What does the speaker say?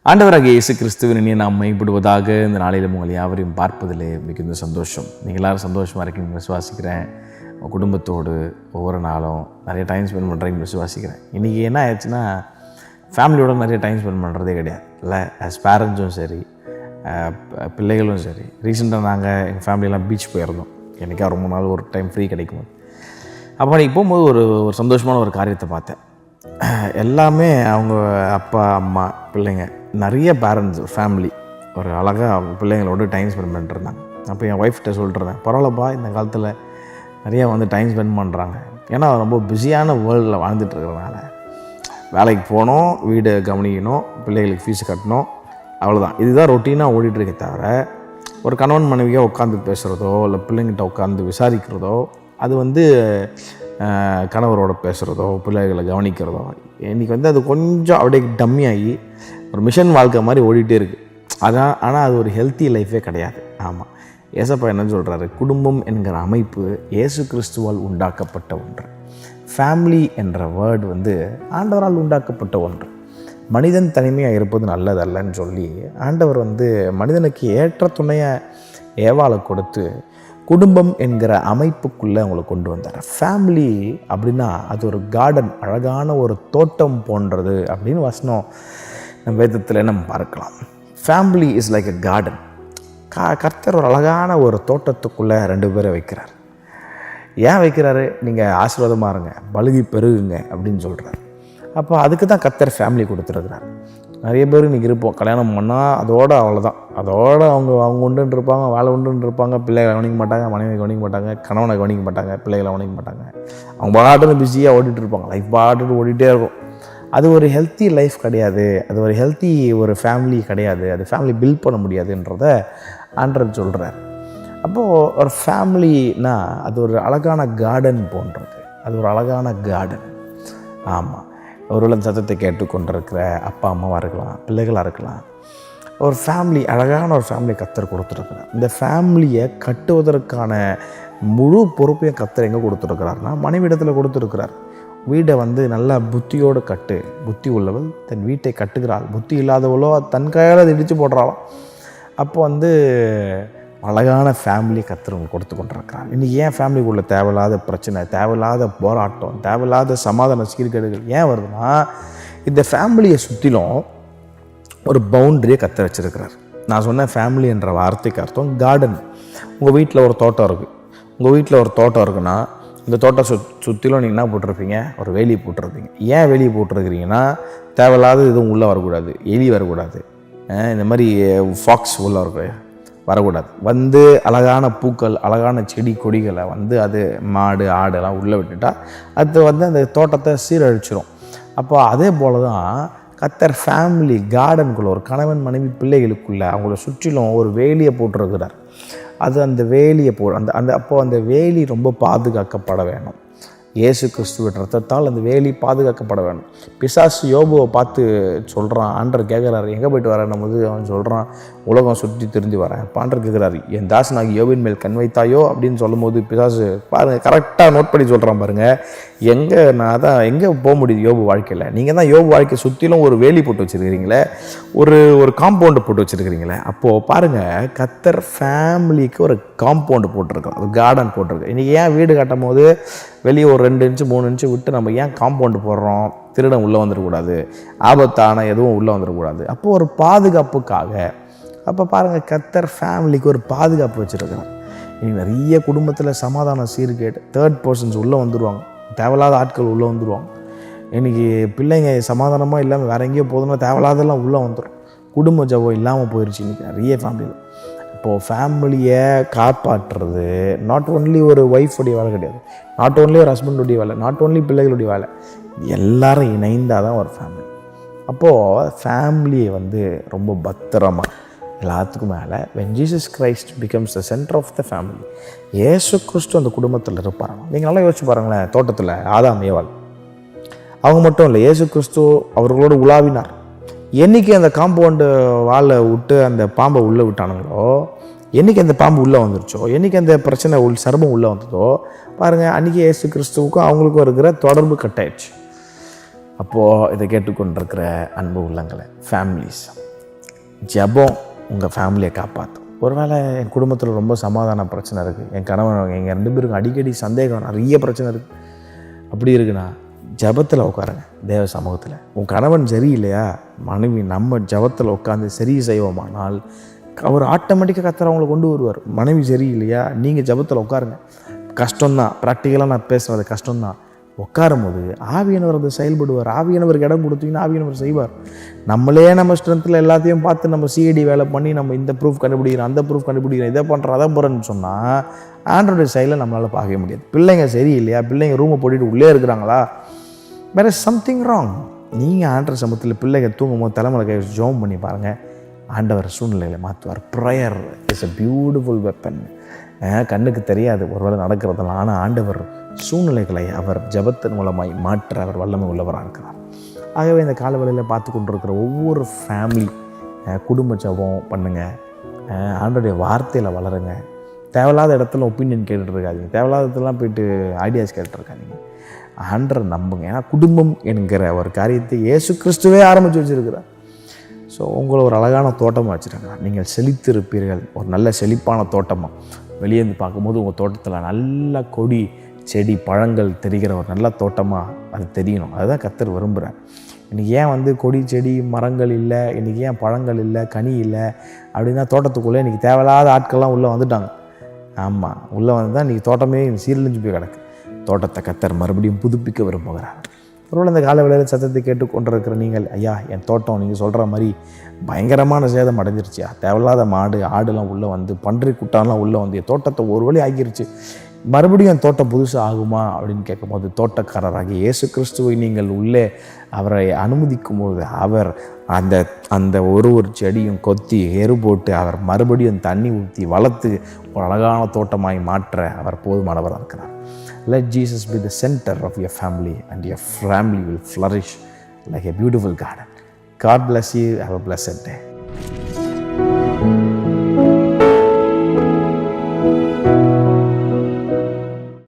ஆண்டவராகிய இயேசு கிறிஸ்துவின் இனிய நாம் மைப்படுவதாக இந்த நாளிலும் உங்கள் யாவரையும் பார்ப்பதிலே மிகுந்த சந்தோஷம். நீங்கள் எல்லாரும் சந்தோஷமாக இருக்கீங்கன்னு விசுவாசிக்கிறேன். உங்கள் குடும்பத்தோடு ஒவ்வொரு நாளும் நிறைய டைம் ஸ்பெண்ட் பண்ணுறீங்கன்னு விசுவாசிக்கிறேன். இன்றைக்கி என்ன ஆயிடுச்சுன்னா, ஃபேமிலியோட நிறைய டைம் ஸ்பெண்ட் பண்ணுறதே கிடையாது. இல்லை, ஆஸ் பேரண்ட்ஸும் சரி, பிள்ளைகளும் சரி. ரீசெண்டாக நாங்கள் எங்கள் ஃபேமிலியெல்லாம் பீச் போயிருந்தோம். என்றைக்கா ரொம்ப நாள் ஒரு டைம் ஃப்ரீ கிடைக்கும். அப்போ அன்றைக்கி போகும்போது ஒரு சந்தோஷமான ஒரு காரியத்தை பார்த்தேன். எல்லாமே அவங்க அப்பா அம்மா பிள்ளைங்க நிறைய பேரண்ட்ஸ் ஃபேமிலி ஒரு அழகாக அவங்க பிள்ளைங்களோட டைம் ஸ்பெண்ட் பண்ணிட்டுருந்தாங்க. அப்போ என் ஒய்ஃப்கிட்ட சொல்லிட்டுருந்தேன், பரவாயில்லப்பா இந்த காலத்தில் நிறையா டைம் ஸ்பெண்ட் பண்ணுறாங்க. ஏன்னா ரொம்ப பிஸியான வேர்ல்டில் வாழ்ந்துட்டுருக்கிறதுனால வேலைக்கு போகணும், வீடை கவனிக்கணும், பிள்ளைகளுக்கு ஃபீஸ் கட்டணும், அவ்வளோதான். இதுதான் ரொட்டீனாக ஓடிட்டுருக்கே தவிர ஒரு கணவன் மனைவியாக உட்காந்து பேசுகிறதோ இல்லை பிள்ளைங்கிட்ட உட்காந்து விசாரிக்கிறதோ, அது கணவரோட பேசுகிறதோ பிள்ளைகளை கவனிக்கிறதோ, இன்றைக்கி அது கொஞ்சம் அப்படியே டம்மியாகி ஒரு மிஷன் வாழ்க்கை மாதிரி ஓடிட்டே இருக்குது. அதான், ஆனால் அது ஒரு ஹெல்த்தி லைஃபே கிடையாது. ஆமாம், ஏசப்பா என்ன சொல்கிறாரு, குடும்பம் என்கிற அமைப்பு இயேசு கிறிஸ்துவால் உண்டாக்கப்பட்ட ஒன்று. ஃபேமிலி என்ற வேர்டு ஆண்டவரால் உண்டாக்கப்பட்ட ஒன்று. மனிதன் தனிமையாக இருப்பது நல்லதல்லன்னு சொல்லி ஆண்டவர் மனிதனுக்கு ஏற்ற துணையை ஏவாளை கொடுத்து குடும்பம் என்கிற அமைப்புக்குள்ளே அவங்களை கொண்டு வந்தார். ஃபேமிலி அப்படின்னா அது ஒரு கார்டன், அழகான ஒரு தோட்டம் போன்றது அப்படின்னு வசனம் நம்ம வேதத்தில் நம்ம பார்க்கலாம். Family is like a garden. கர்த்தர் ஒரு அழகான ஒரு தோட்டத்துக்குள்ளே 2 பேரை வைக்கிறார். ஏன் வைக்கிறாரு? நீங்கள் ஆசீர்வாதமாக இருங்க, பலுகி பெருகுங்க அப்படின்னு சொல்கிறார். அப்போ அதுக்கு தான் கர்த்தர் ஃபேமிலி கொடுத்துருக்கிறார். நிறைய பேர் இன்றைக்கி இருப்போம், கல்யாணம் பண்ணால் அதோடு அவ்வளோதான், அதோடு அவங்க உண்டுன்னு இருப்பாங்க, வேலை உண்டுன்னு இருப்பாங்க, பிள்ளைகளை கவனிக்க மாட்டாங்க, மனைவி கவனிக்க மாட்டாங்க, கணவனை கவனிக்க மாட்டாங்க, பிள்ளைகளை கவனிக்க மாட்டாங்க. அவங்க பாட்டுன்னு பிஸியாக ஓடிட்டு இருப்பாங்க, லைஃப் பாட்டுன்னு ஓடிட்டே இருக்கும். அது ஒரு ஹெல்த்தி லைஃப் கிடையாது, அது ஒரு ஹெல்த்தி ஒரு ஃபேமிலி கிடையாது, அது ஃபேமிலி பில்ட் பண்ண முடியாதுன்றத ஆண்டவர் சொல்கிறார். அப்போது ஒரு ஃபேமிலினா அது ஒரு அழகான கார்டன் போன்றது, அது ஒரு அழகான கார்டன். ஆமாம், ஒருவேளை சத்தத்தை கேட்டுக்கொண்டிருக்கிற அப்பா அம்மாவாக இருக்கலாம், பிள்ளைகளாக இருக்கலாம். ஒரு ஃபேமிலி, அழகான ஒரு ஃபேமிலி கர்த்தர் கொடுத்துருக்குறார். இந்த ஃபேமிலியை கட்டுவதற்கான முழு பொறுப்பையும் கர்த்தர் எங்கே கொடுத்துருக்கிறாருன்னா மனைவிடத்தில் கொடுத்துருக்கிறார். வீடை நல்லா புத்தியோடு கட்டு, புத்தி உள்ளவள் தன் வீட்டை கட்டுகிறாள், புத்தி இல்லாதவளோ தன் கையால் அதை இடித்து போடுறாளாம். அப்போ அழகான ஃபேமிலி கர்த்தர் கொடுத்து கொண்டிருக்கிறார். இன்றைக்கி ஏன் ஃபேமிலிக்குள்ளே தேவையில்லாத பிரச்சனை, தேவையில்லாத போராட்டம், தேவையில்லாத சமாதான சீர்கேடுகள் ஏன் வருதுன்னா, இந்த ஃபேமிலியை சுற்றிலும் ஒரு பவுண்டரியை கற்று வச்சுருக்கிறார். நான் சொன்ன ஃபேமிலி என்ற வார்த்தைக்கு அர்த்தம் கார்டன். உங்கள் வீட்டில் ஒரு தோட்டம் இருக்குது. உங்கள் வீட்டில் ஒரு தோட்டம் இருக்குன்னா இந்த தோட்டம் சுற்றிலும் நீங்கள் என்ன போட்டிருப்பீங்க? ஒரு வேலி போட்டிருப்பீங்க. ஏன் வேலி போட்டிருக்கிறீங்கன்னா, தேவையில்லாத எதுவும் உள்ளே வரக்கூடாது, எலி வரக்கூடாது, இந்த மாதிரி ஃபாக்ஸ் உள்ளே வரக்கூடாது. அழகான பூக்கள், அழகான செடி கொடிகளை அது மாடு ஆடெல்லாம் உள்ளே விட்டுட்டா அது அந்த தோட்டத்தை சீரழிச்சிடும். அப்போ அதே போல் தான் கர்த்தர் ஃபேமிலி கார்டனுக்குள்ளே ஒரு கணவன் மனைவி பிள்ளைகளுக்குள்ளே அவங்கள சுற்றிலும் ஒரு வேலியை போட்டிருக்கிறார். அந்த வேலியை அப்போது அந்த வேலி ரொம்ப பாதுகாக்கப்பட வேணும். இயேசு கிறிஸ்துவின் ரத்தத்தால் அந்த வேலி பாதுகாக்கப்பட வேணும். பிசாசு யோபுவை பார்த்து சொல்கிறான், ஆண்டவர் கேட்குறாரு, எங்கே போயிட்டு வரேன் போது அவன் சொல்கிறான், உலகம் சுற்றி திரிஞ்சு வரேன். ஆண்டவர் கேட்குறாரு, என் தாசனாகி யோபின் மேல் கண் வைத்தாயோ அப்படின்னு சொல்லும்போது பிசாசு பாருங்கள், கரெக்டாக நோட் பண்ணி சொல்கிறான் பாருங்கள். எங்கே போக முடியுது யோபு வாழ்க்கையில்? நீங்கள் தான் யோபு வாழ்க்கை சுற்றிலும் ஒரு வேலி போட்டு வச்சுருக்கிறீங்களே, ஒரு காம்பவுண்டு போட்டு வச்சுருக்கிறீங்களே. அப்போது பாருங்கள், கர்த்தர் ஃபேமிலிக்கு ஒரு காம்பவுண்டு போட்டிருக்கோம், ஒரு கார்டன் போட்டிருக்கு. இன்றைக்கி ஏன் வீடு கட்டும் போது வெளியே ஒரு 2 இன்ச்சு 3 இன்ச்சு விட்டு நம்ம ஏன் காம்பவுண்டு போடுறோம்? திருடன் உள்ளே வந்துடக்கூடாது, ஆபத்தான எதுவும் உள்ளே வந்துடக்கூடாது. அப்போது ஒரு பாதுகாப்புக்காக. அப்போ பாருங்கள், கர்த்தர் ஃபேமிலிக்கு ஒரு பாதுகாப்பு வச்சுருக்கிறார். இன்றைக்கி நிறைய குடும்பத்தில் சமாதான சீர்கேடு, தேர்ட் பர்சன்ஸ் உள்ளே வந்துடுவாங்க, தேவையில்லாத ஆட்கள் உள்ளே வந்துடுவாங்க. இன்றைக்கி பிள்ளைங்க சமாதானமாக இல்லாமல் வேறு எங்கேயோ போதுன்னா தேவையில்லாதெல்லாம் உள்ளே வந்துடும். குடும்ப ஜபம் இல்லாமல் போயிடுச்சு இன்றைக்கி நிறைய ஃபேமிலியில். இப்போது ஃபேமிலியை காப்பாற்றுறது நாட் ஓன்லி ஒரு ஒய்ஃபுடைய வேலை கிடையாது, நாட் ஓன்லி ஒரு ஹஸ்பண்டுடைய வேலை, நாட் ஓன்லி பிள்ளைகளுடைய வேலை, எல்லாரும் இணைந்தால் தான் ஒரு ஃபேமிலி. அப்போது ஃபேமிலியை ரொம்ப பத்திரமாக எல்லாத்துக்கும் மேலே when Jesus Christ becomes the center of the family, இயேசு கிறிஸ்து அந்த குடும்பத்தில் இருப்பாங்க. நீங்கள் நல்லா யோசிச்சு பாருங்களேன், தோட்டத்தில் ஆதாம் ஏவாள் அவங்க மட்டும் இல்லை, இயேசு கிறிஸ்து அவர்களோடு உலாவினார். என்றைக்கு அந்த காம்பவுண்டு வாழை விட்டு அந்த பாம்பை உள்ளே விட்டானுங்களோ, என்றைக்கு அந்த பாம்பு உள்ளே வந்துருச்சோ, என்றைக்கு அந்த பிரச்சனை சர்மம் உள்ளே வந்ததோ பாருங்கள், அன்றைக்கி இயேசு கிறிஸ்துவுக்கும் அவங்களுக்கும் இருக்கிற தொடர்பு கட்டாயிடுச்சு. அப்போது இதை கேட்டுக்கொண்டிருக்கிற அன்பு உள்ளங்களை, ஃபேமிலிஸ், ஜெபம் உங்கள் ஃபேமிலியை காப்பாற்றும். ஒருவேளை என் குடும்பத்தில் ரொம்ப சமாதான பிரச்சனை இருக்குது, என் கணவன் எங்கள் 2 பேருக்கும் அடிக்கடி சந்தேகம், நிறைய பிரச்சனை இருக்குது, அப்படி இருக்குண்ணா ஜெபத்தில் உட்காருங்க. தேவ சமூகத்தில் உன் கணவன் சரியில்லையா, மனைவி நம்ம ஜெபத்தில் உட்காந்து சரி செய்வோமானால் அவர் ஆட்டோமேட்டிக்காக கர்த்தர் அவங்களை கொண்டு வருவார். மனைவி சரியில்லையா, நீங்கள் ஜெபத்தில் உட்காருங்க. கஷ்டம்தான், ப்ராக்டிக்கலாக நான் பேசுகிறது கஷ்டம்தான். உட்காரும் போது ஆவியானவர் வந்து செயல்படுவார். ஆவியானவருக்கு இடம் கொடுத்தீங்கன்னா ஆவியானவர் செய்வார். நம்மளே நம்ம ஸ்ட்ரென்த்தில் எல்லாத்தையும் பார்த்து நம்ம சிஐடி வேலை பண்ணி நம்ம இந்த ப்ரூஃப் கண்டுபிடிக்கிறோம், அந்த ப்ரூஃப் கண்டுபிடிக்கிறோம், இதை பண்ணுறோம், அதை போகிறேன்னு சொன்னால் ஆண்டவருடைய செயலை நம்மளால் பார்க்கவே முடியாது. பிள்ளைங்க சரியில்லையா, பிள்ளைங்க ரூமை போட்டுட்டு உள்ளே இருக்கிறாங்களா, வேறு சம்திங் ராங். நீங்கள் ஆண்டவர் சமூகத்தில் பிள்ளைங்க தூங்கும் போது தலைமையில கை வச்சு ஜெபம் பண்ணி பாருங்கள், ஆண்டவர் சூழ்நிலையில் மாற்றுவார். Prayer is a beautiful weapon. கண்ணுக்கு தெரியாது ஒருவேளை நடக்கிறதெல்லாம், ஆனால் ஆண்டவர் சூழ்நிலைகளை அவர் ஜெபத்தின் மூலமாய் மாற்ற அவர் வல்லமை உள்ளவராக இருக்கிறார். ஆகவே இந்த காலவெளியில் பார்த்து கொண்டிருக்கிற ஒவ்வொரு ஃபேமிலி குடும்ப ஜெபம் பண்ணுங்கள், ஆண்டவருடைய வார்த்தையில் வளருங்க. தேவையில்லாத இடத்துல ஒப்பீனியன் கேட்டுட்ருக்காதீங்க, தேவையில்லாத இடத்துலாம் போய்ட்டு ஐடியாஸ் கேட்டுருக்காதீங்க. ஆண்டரை நம்புங்க. ஏன்னா குடும்பம் என்கிற ஒரு காரியத்தை இயேசு கிறிஸ்துவே ஆரம்பித்து வச்சுருக்கிறார். ஸோ உங்களை ஒரு அழகான தோட்டமாக வச்சுருங்க. நீங்கள் செழித்திருப்பீர்கள், ஒரு நல்ல செழிப்பான தோட்டமாக. வெளியேந்து பார்க்கும்போது உங்கள் தோட்டத்தில் நல்ல கொடி செடி பழங்கள் தெரிகிற ஒரு நல்ல தோட்டமாக அது தெரியணும். அதுதான் கர்த்தர் விரும்புகிறார். இன்றைக்கி ஏன் வந்து கொடி செடி மரங்கள் இல்லை, இன்றைக்கி ஏன் பழங்கள் இல்லை, கனி இல்லை அப்படின்னா தோட்டத்துக்குள்ளே இன்றைக்கி தேவையில்லாத ஆட்கள்லாம் உள்ளே வந்துட்டாங்க. ஆமாம், உள்ளே வந்து தான் இன்றைக்கி தோட்டமே சீரழிஞ்சு போய் கிடக்கு. தோட்டத்தை கர்த்தர் மறுபடியும் புதுப்பிக்க விரும்புகிறார். ஒருவேளை இந்த காலவேளையில் சத்தத்தை கேட்டுக்கொண்டிருக்கிற நீங்கள், ஐயா என் தோட்டம் நீங்கள் சொல்கிற மாதிரி பயங்கரமான சேதம் அடைஞ்சிருச்சியா, தேவையில்லாத மாடு ஆடுலாம் உள்ளே வந்து பன்றி குட்டான்லாம் உள்ளே வந்து என் தோட்டத்தை ஒரு வழி ஆகிருச்சு, மறுபடியும் என் தோட்டம் புதுசாக ஆகுமா அப்படின்னு கேட்கும்போது, தோட்டக்காரராகி இயேசு கிறிஸ்துவை நீங்கள் உள்ளே அவரை அனுமதிக்கும் போது அவர் அந்த அந்த ஒரு செடியும் கொத்தி எரு போட்டு அவர் மறுபடியும் தண்ணி ஊற்றி வளர்த்து ஒரு அழகான தோட்டமாய் மாற்ற அவர் போதுமானவராக இருக்கிறார். Let Jesus be the center of your family and your family will flourish like a beautiful garden. God bless you. Have a blessed day.